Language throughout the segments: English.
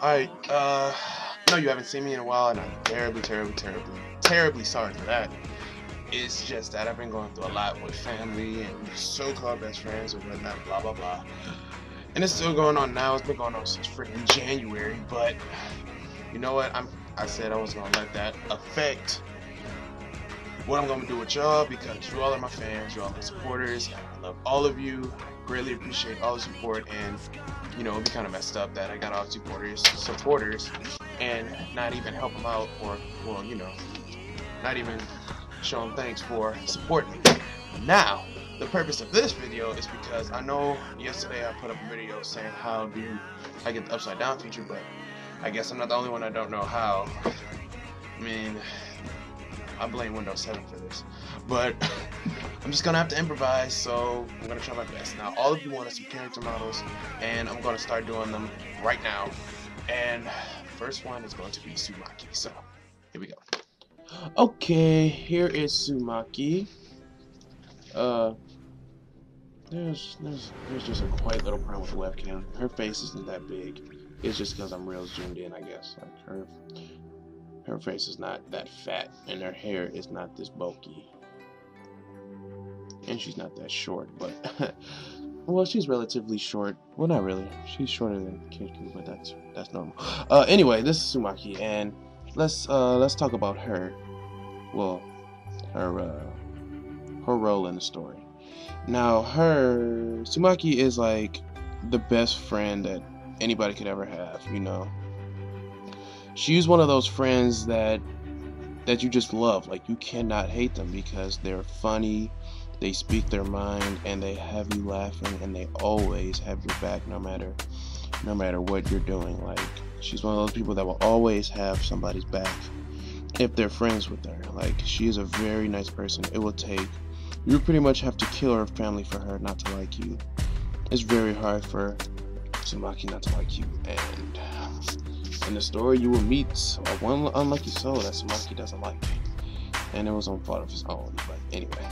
Alright, no, you haven't seen me in a while, and I'm terribly sorry for that. It's just that I've been going through a lot with family and so-called best friends and whatnot, blah, blah, blah. And it's still going on now. It's been going on since freaking January, but you know what? I said I was gonna let that affect what I'm gonna do with y'all, because you all are my fans, you all are my supporters. I love all of you. I greatly appreciate all the support, and you know, it'd be kind of messed up that I got all supporters and not even help them out, or, well, you know, not even show them thanks for supporting me. Now, the purpose of this video is because I know yesterday I put up a video saying how do I get the upside down feature, but I guess I'm not the only one that don't know how. I mean, I blame Windows 7 for this, but I'm just gonna have to improvise, so I'm gonna try my best. Now, all of you wanted some character models, and I'm gonna start doing them right now. And first one is going to be Sumaki. So here we go. Okay, here is Sumaki. There's just a quite little problem with the webcam. Her face isn't that big. It's just because I'm real zoomed in, I guess. Like her face is not that fat, and her hair is not this bulky, and she's not that short. But well, she's relatively short. Well, not really. She's shorter than Kinku, but that's normal. Anyway, this is Sumaki, and let's talk about her. Well, her role in the story. Now, Sumaki is like the best friend that anybody could ever have, you know. She's one of those friends that you just love. Like, you cannot hate them because they're funny, they speak their mind, and they have you laughing, and they always have your back no matter what you're doing. Like, she's one of those people that will always have somebody's back if they're friends with her. Like, she is a very nice person. It will take, you pretty much have to kill her family for her not to like you. It's very hard for Sumaki not to like you, and in the story you will meet one unlucky soul that Sumaki doesn't like, and it was on fault of his own. But anyway,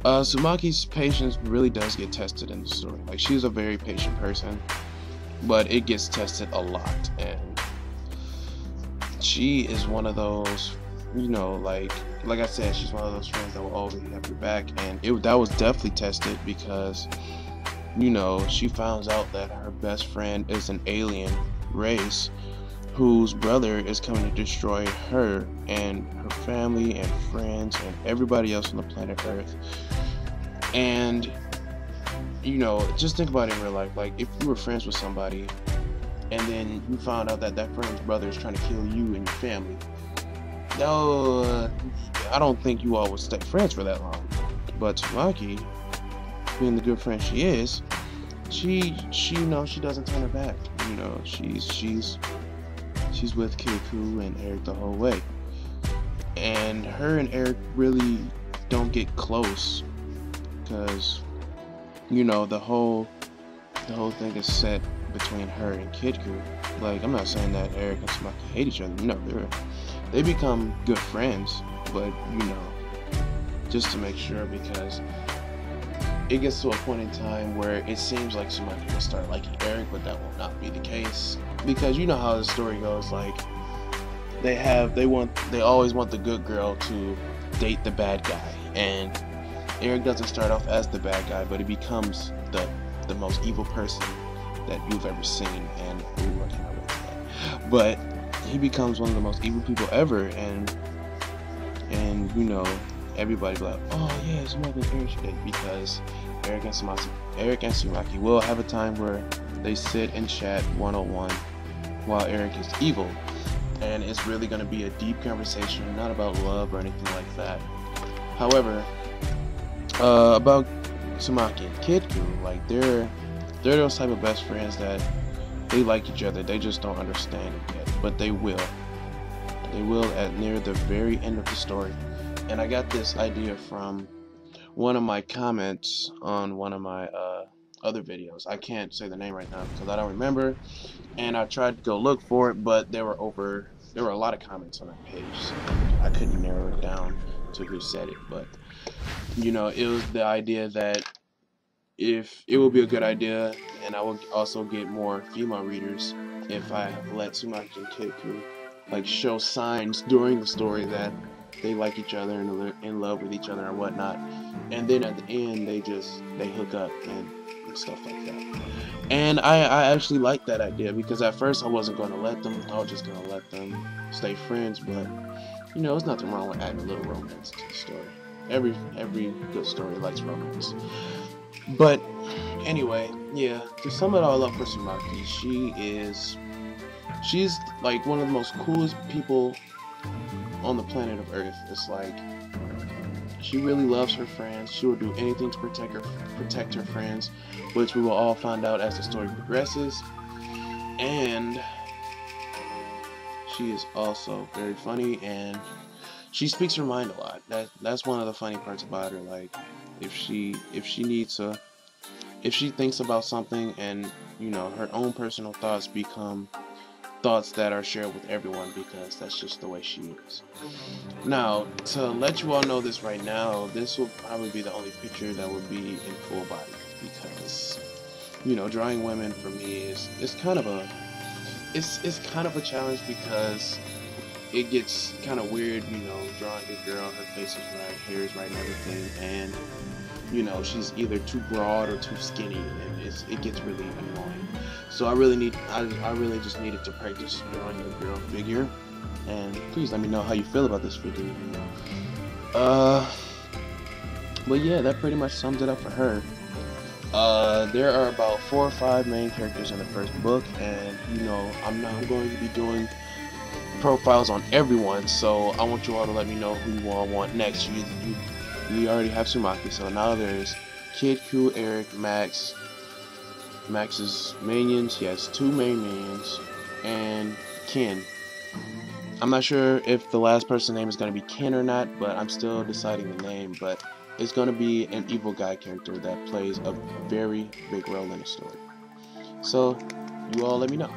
Sumaki's patience really does get tested in the story. Like, she's a very patient person, but it gets tested a lot, and she is one of those, you know, like I said, she's one of those friends that will always have your back, and that was definitely tested because, you know, she finds out that her best friend is an alien race whose brother is coming to destroy her and her family and friends and everybody else on the planet Earth. And, you know, just think about it in real life. Like, if you were friends with somebody and then you found out that friend's brother is trying to kill you and your family, no, I don't think you all would stay friends for that long. But Sumaki, being the good friend she is, she you know, she doesn't turn her back. You know, she's with Kiku and Eric the whole way, and her and Eric really don't get close because, you know, the whole thing is set between her and Kiku. Like, I'm not saying that Eric and Sumaki hate each other. No, they become good friends, but, you know, just to make sure, because it gets to a point in time where it seems like Sumaki will start liking Eric, but that will not be the case, because you know how the story goes. Like, they always want the good girl to date the bad guy, and Eric doesn't start off as the bad guy, but he becomes the most evil person that you've ever seen. And ooh, I cannot wait for that. But he becomes one of the most evil people ever, and you know, everybody be like, oh yeah, Sumaki and Eric should date, because Eric and Sumaki will have a time where they sit and chat one-on-one while Eric is evil, and it's really going to be a deep conversation, not about love or anything like that. However, about Sumaki and Kiku, like, they're those type of best friends that they like each other, they just don't understand it yet, but they will at near the very end of the story. And I got this idea from one of my comments on one of my other videos. I can't say the name right now because I don't remember, and I tried to go look for it, but there were a lot of comments on that page, so I couldn't narrow it down to who said it. But, you know, it was the idea that if it will be a good idea, and I will also get more female readers if I let Sumaki and Kiku like show signs during the story that they like each other and they're in love with each other and whatnot, and then at the end they hook up and stuff like that. And I actually like that idea, because at first I wasn't going to let them. I was just going to let them stay friends, but you know, there's nothing wrong with adding a little romance to the story. Every good story likes romance. But anyway, yeah, to sum it all up for Sumaki, she's like one of the most coolest people on the planet of Earth. It's like she really loves her friends. She will do anything to protect her friends, which we will all find out as the story progresses. And she is also very funny, and she speaks her mind a lot. That's one of the funny parts about her. Like if she needs to, if she thinks about something, and you know, her own personal thoughts become thoughts that are shared with everyone, because that's just the way she is. Now, to let you all know this right now, this will probably be the only picture that will be in full body, because you know, drawing women for me is kind of a it's kind of a challenge, because it gets kind of weird, you know, drawing a girl, her face is right, hair is right and everything, and you know, she's either too broad or too skinny, and it gets really annoying. So I really just needed to practice drawing a girl figure, and please let me know how you feel about this figure. But yeah, that pretty much sums it up for her. There are about 4 or 5 main characters in the first book, and you know, I'm not going to be doing profiles on everyone, so I want you all to let me know who you all want next. We already have Sumaki, so now there's Kid, Ku, Eric, Max. Max's minions, he has 2 main minions, and Ken. I'm not sure if the last person's name is going to be Ken or not, but I'm still deciding the name, but it's going to be an evil guy character that plays a very big role in the story. So, you all let me know.